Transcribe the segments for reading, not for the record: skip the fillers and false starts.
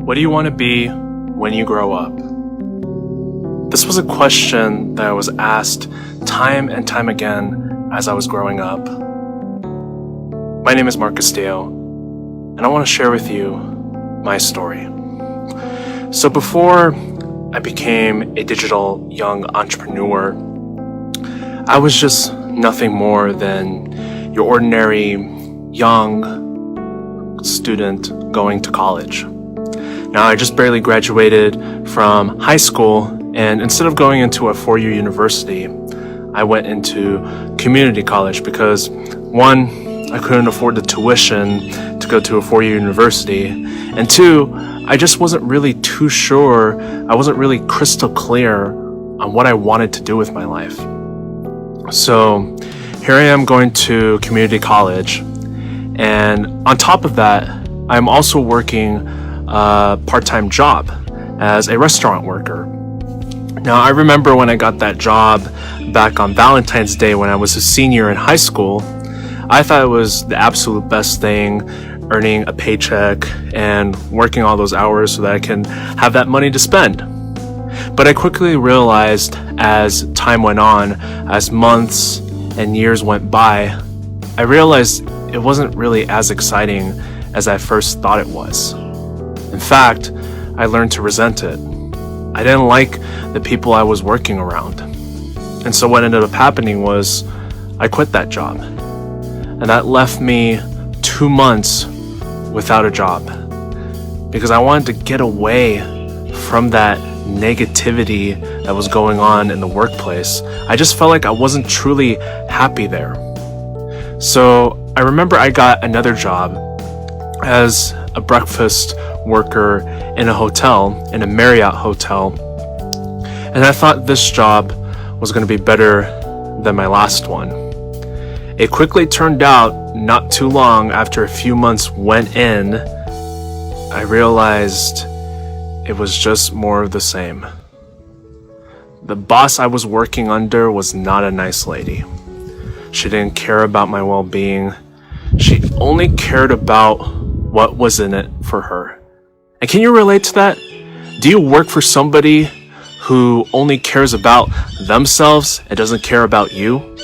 What do you want to be when you grow up? This was a question that I was asked time and time again as I was growing up. My name is Castillo, and I want to share with you my story. So before I became a digital young entrepreneur, I was just nothing more than your ordinary young student going to college. Now, I just barely graduated from high school, and instead of going into a four-year university, I went into community college because, one, I couldn't afford the tuition to go to a four-year university, and two, I just wasn't really too sure, I wasn't really crystal clear on what I wanted to do with my life. So here I am going to community college, and on top of that, I'm also working a part-time job as a restaurant worker. Now, I remember when I got that job back on Valentine's Day when I was a senior in high school, I thought it was the absolute best thing, earning a paycheck and working all those hours so that I can have that money to spend. But I quickly realized as time went on, as months and years went by, I realized it wasn't really as exciting as I first thought it was. In fact, I learned to resent it. I didn't like the people I was working around. And so what ended up happening was I quit that job. And that left me 2 months without a job because I wanted to get away from that negativity that was going on in the workplace. I just felt like I wasn't truly happy there. So I remember I got another job as a breakfast worker in a hotel, in a Marriott hotel, and I thought this job was going to be better than my last one. It quickly turned out not too long after a few months went in, I realized it was just more of the same. The boss I was working under was not a nice lady. She didn't care about my well-being. She only cared about what was in it for her. And can you relate to that? Do you work for somebody who only cares about themselves and doesn't care about you?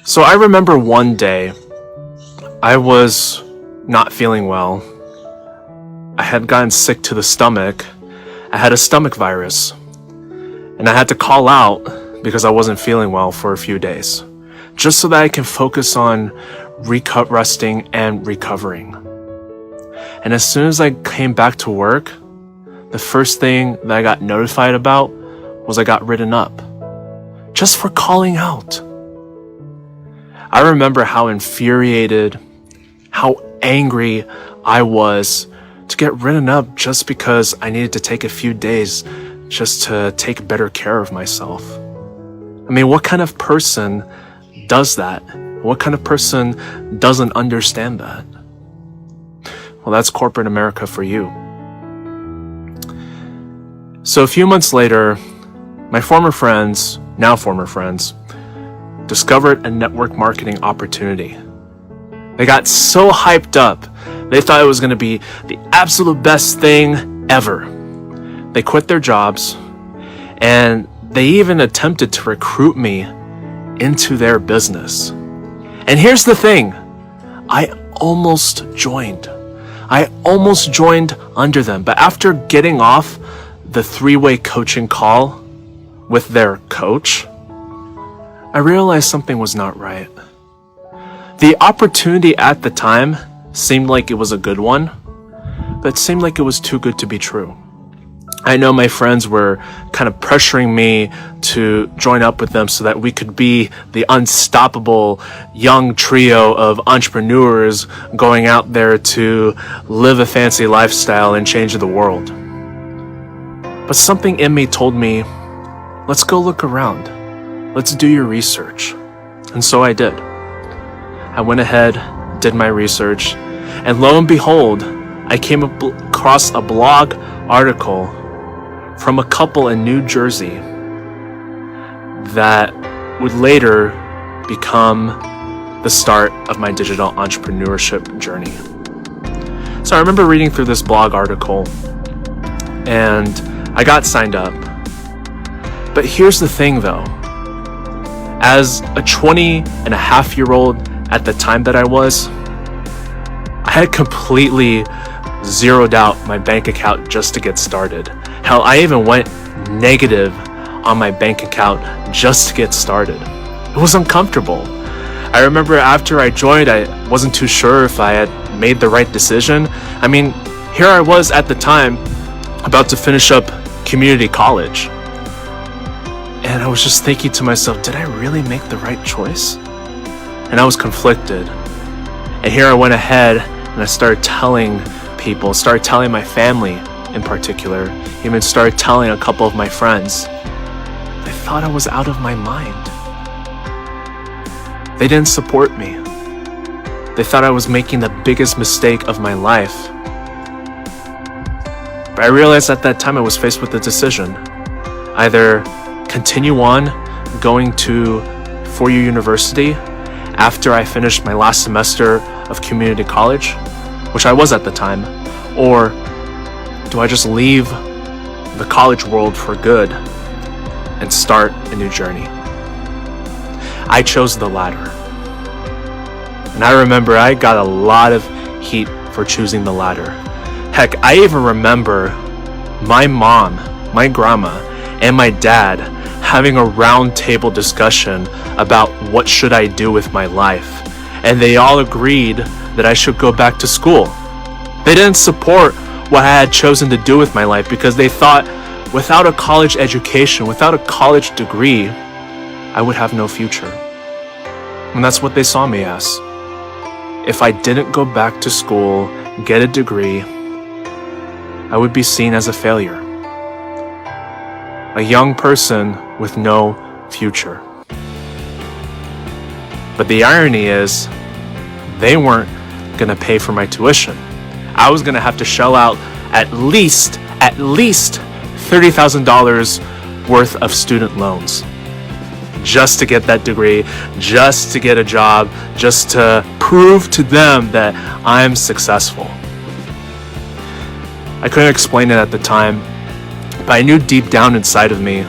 So I remember one day, I was not feeling well. I had gotten sick to the stomach. I had a stomach virus. And I had to call out because I wasn't feeling well for a few days, just so that I can focus on resting and recovering. And as soon as I came back to work, the first thing that I got notified about was I got written up just for calling out. I remember how infuriated, how angry I was to get written up just because I needed to take a few days just to take better care of myself. I mean, what kind of person does that? What kind of person doesn't understand that? Well, that's corporate America for you. So a few months later, my now former friends, discovered a network marketing opportunity. They got so hyped up, they thought it was going to be the absolute best thing ever. They quit their jobs, and they even attempted to recruit me into their business. And here's the thing, I almost joined under them, but after getting off the 3-way coaching call with their coach, I realized something was not right. The opportunity at the time seemed like it was a good one, but it seemed like it was too good to be true. I know my friends were kind of pressuring me to join up with them so that we could be the unstoppable young trio of entrepreneurs going out there to live a fancy lifestyle and change the world. But something in me told me, let's go look around. Let's do your research. And so I did. I went ahead, did my research, and lo and behold, I came across a blog article from a couple in New Jersey that would later become the start of my digital entrepreneurship journey. So I remember reading through this blog article and I got signed up. But here's the thing though. As a 20-and-a-half-year-old at the time that I was, I had completely zeroed out my bank account just to get started. Hell, I even went negative on my bank account just to get started. It was uncomfortable. I remember after I joined, I wasn't too sure if I had made the right decision. I mean, here I was at the time about to finish up community college. And I was just thinking to myself, did I really make the right choice? And I was conflicted. And here I went ahead and I started telling people, started telling my family in particular, even started telling a couple of my friends. They thought I was out of my mind. They didn't support me. They thought I was making the biggest mistake of my life. But I realized at that time I was faced with a decision. Either continue on going to four-year university after I finished my last semester of community college, which I was at the time, or do I just leave the college world for good and start a new journey? I chose the latter. And I remember I got a lot of heat for choosing the latter. Heck, I even remember my mom, my grandma, and my dad having a round table discussion about what should I do with my life. And they all agreed that I should go back to school. They didn't support what I had chosen to do with my life because they thought without a college education, without a college degree, I would have no future. And that's what they saw me as. If I didn't go back to school, get a degree, I would be seen as a failure. A young person with no future. But the irony is, they weren't gonna pay for my tuition. I was gonna have to shell out at least $30,000 worth of student loans just to get that degree, just to get a job, just to prove to them that I'm successful. I couldn't explain it at the time, but I knew deep down inside of me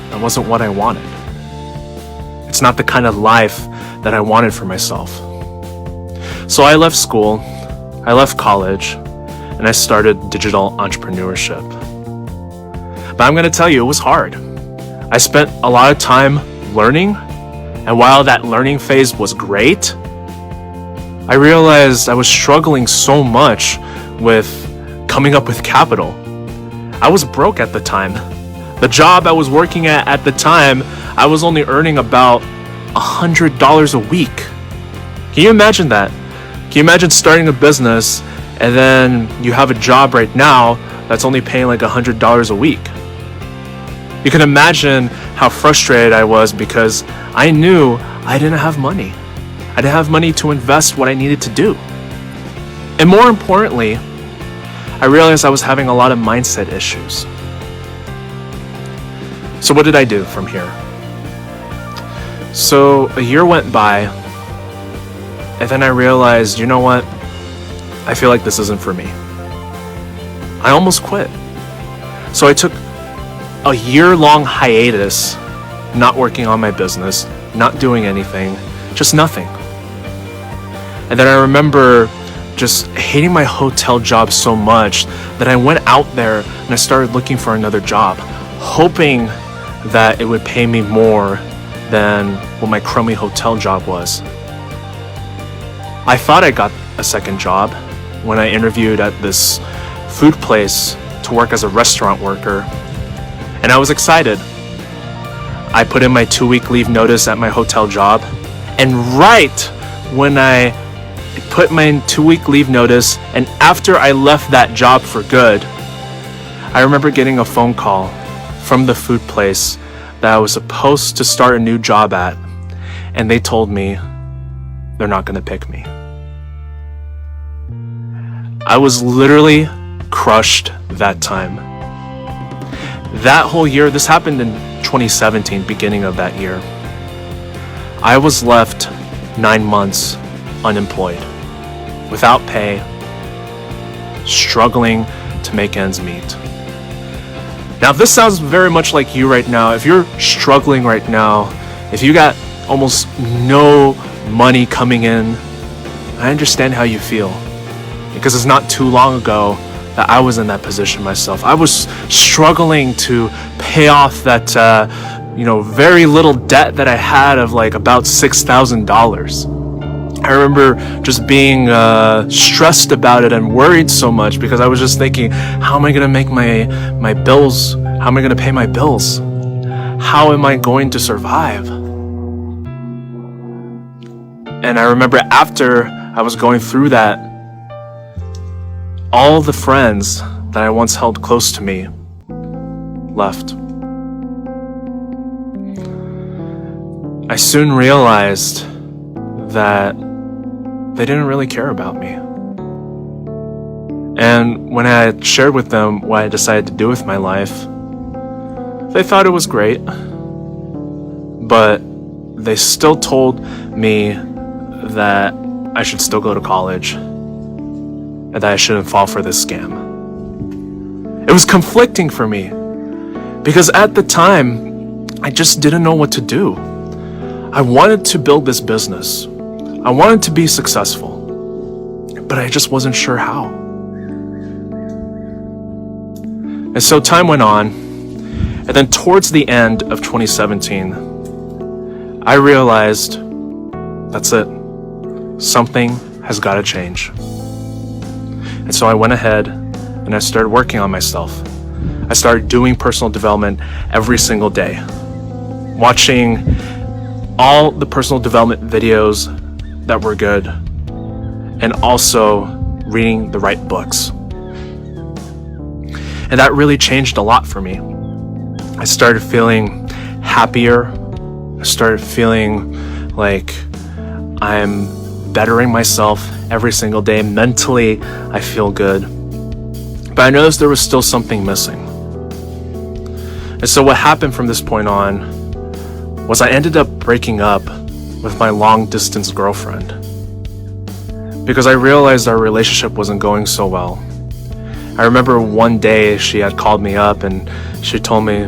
that wasn't what I wanted. It's not the kind of life that I wanted for myself. So I left school, I left college, and I started digital entrepreneurship. But I'm gonna tell you, it was hard. I spent a lot of time learning, and while that learning phase was great, I realized I was struggling so much with coming up with capital. I was broke at the time. The job I was working at the time, I was only earning about $100 a week. Can you imagine that? Can you imagine starting a business and then you have a job right now that's only paying like $100 a week? You can imagine how frustrated I was because I knew I didn't have money. I didn't have money to invest what I needed to do. And more importantly, I realized I was having a lot of mindset issues. So what did I do from here? So a year went by, and then I realized, you know what? I feel like this isn't for me. I almost quit. So I took a year-long hiatus, not working on my business, not doing anything, just nothing. And then I remember just hating my hotel job so much that I went out there and I started looking for another job, hoping that it would pay me more than what my crummy hotel job was. I thought I got a second job when I interviewed at this food place to work as a restaurant worker, and I was excited. I put in my 2-week leave notice at my hotel job, and right when I put my 2-week leave notice and after I left that job for good, I remember getting a phone call from the food place that I was supposed to start a new job at, and they told me they're not going to pick me. I was literally crushed that time. That whole year, this happened in 2017, beginning of that year, I was left 9 months unemployed, without pay, struggling to make ends meet. Now, if this sounds very much like you right now, if you're struggling right now, if you got almost no money coming in, I understand how you feel, because it's not too long ago that I was in that position myself. I was struggling to pay off that, very little debt that I had of like about $6,000. I remember just being stressed about it and worried so much because I was just thinking, how am I going to make my bills? How am I going to pay my bills? How am I going to survive? And I remember after I was going through that, all the friends that I once held close to me left. I soon realized that they didn't really care about me. And when I had shared with them what I decided to do with my life, they thought it was great, but they still told me that I should still go to college and that I shouldn't fall for this scam. It was conflicting for me because at the time, I just didn't know what to do. I wanted to build this business. I wanted to be successful, but I just wasn't sure how. And so time went on, and then towards the end of 2017, I realized, that's it. Something has got to change. And so I went ahead and I started working on myself. I started doing personal development every single day, watching all the personal development videos that were good, and also reading the right books. And that really changed a lot for me. I started feeling happier. I started feeling like I'm bettering myself every single day. Mentally, I feel good. But I noticed there was still something missing. And so what happened from this point on was I ended up breaking up with my long-distance girlfriend because I realized our relationship wasn't going so well. I remember one day she had called me up and she told me,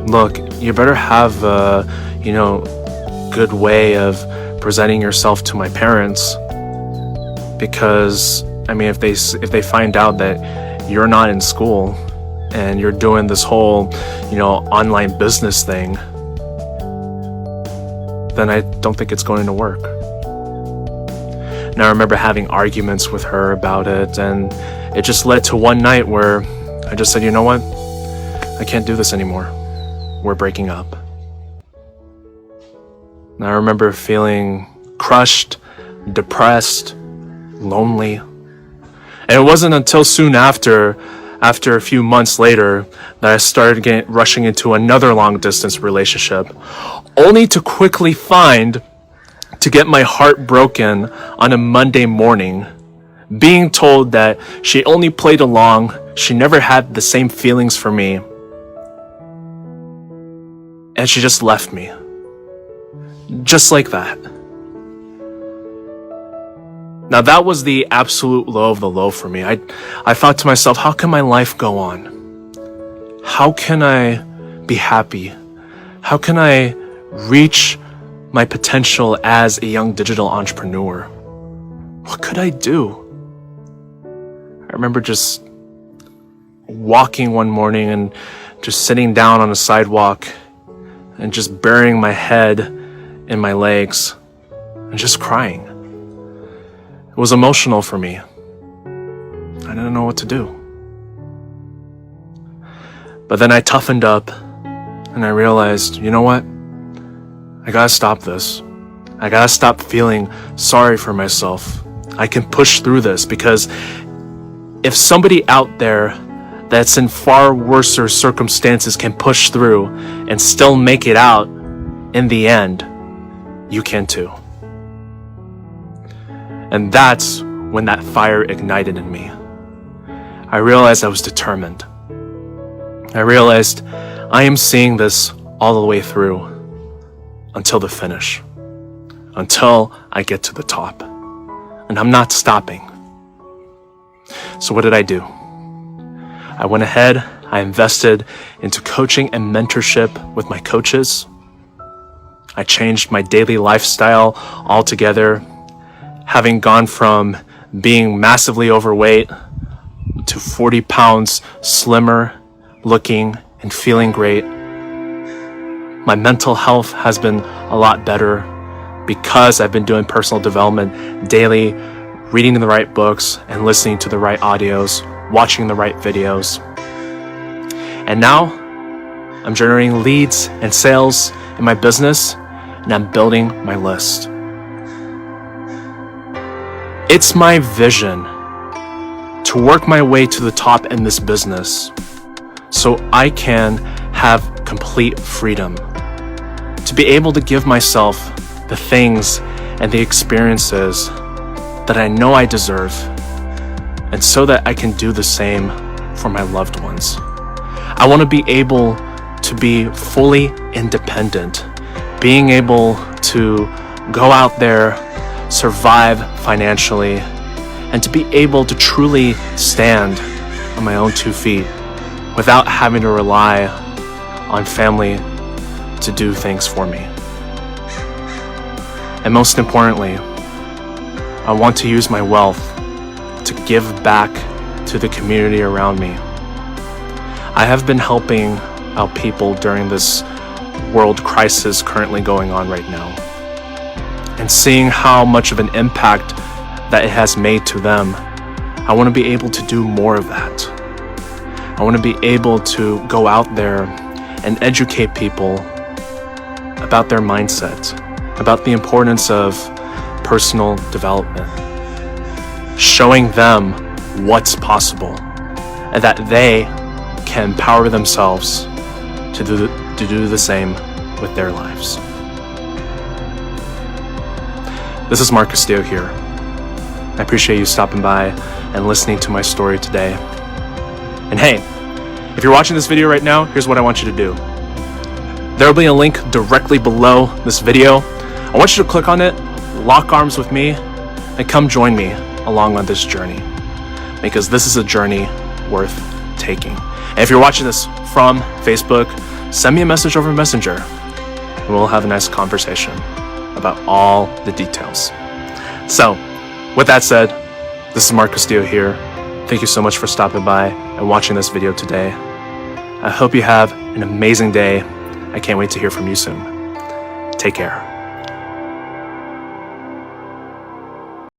look, you better have a, good way of presenting yourself to my parents, because if they find out that you're not in school and you're doing this whole, online business thing, then I don't think it's going to work. And I remember having arguments with her about it, and it just led to one night where I just said, you know what? I can't do this anymore. We're breaking up. And I remember feeling crushed, depressed, lonely. And it wasn't until soon after a few months later, that I started rushing into another long-distance relationship, only to quickly to get my heart broken on a Monday morning, being told that she only played along, she never had the same feelings for me, and she just left me. Just like that. Now that was the absolute low of the low for me. I thought to myself, how can my life go on? How can I be happy? How can I reach my potential as a young digital entrepreneur? What could I do? I remember just walking one morning and just sitting down on a sidewalk and just burying my head in my legs and just crying. It was emotional for me. I didn't know what to do. But then I toughened up and I realized, you know what? I gotta stop this. I gotta stop feeling sorry for myself. I can push through this, because if somebody out there that's in far worse circumstances can push through and still make it out in the end, you can too. And that's when that fire ignited in me. I realized I was determined. I realized I am seeing this all the way through until the finish, until I get to the top. And I'm not stopping. So what did I do? I went ahead, I invested into coaching and mentorship with my coaches. I changed my daily lifestyle altogether, having gone from being massively overweight to 40 pounds slimmer, looking and feeling great. My mental health has been a lot better because I've been doing personal development daily, reading the right books and listening to the right audios, watching the right videos. And now I'm generating leads and sales in my business, and I'm building my list. It's my vision to work my way to the top in this business so I can have complete freedom, to be able to give myself the things and the experiences that I know I deserve, and so that I can do the same for my loved ones. I want to be able to be fully independent, being able to go out there, survive financially, and to be able to truly stand on my own 2 feet without having to rely on family to do things for me. And most importantly, I want to use my wealth to give back to the community around me. I have been helping out people during this world crisis currently going on right now, and seeing how much of an impact that it has made to them. I want to be able to do more of that. I want to be able to go out there and educate people about their mindset, about the importance of personal development, showing them what's possible and that they can empower themselves to do the same with their lives. This is Mark Castillo here. I appreciate you stopping by and listening to my story today. And hey, if you're watching this video right now, here's what I want you to do. There will be a link directly below this video. I want you to click on it, lock arms with me, and come join me along on this journey, because this is a journey worth taking. And if you're watching this from Facebook, send me a message over Messenger, and we'll have a nice conversation about all the details. So, with that said, this is Mark Castillo here. Thank you so much for stopping by and watching this video today. I hope you have an amazing day. I can't wait to hear from you soon. Take care.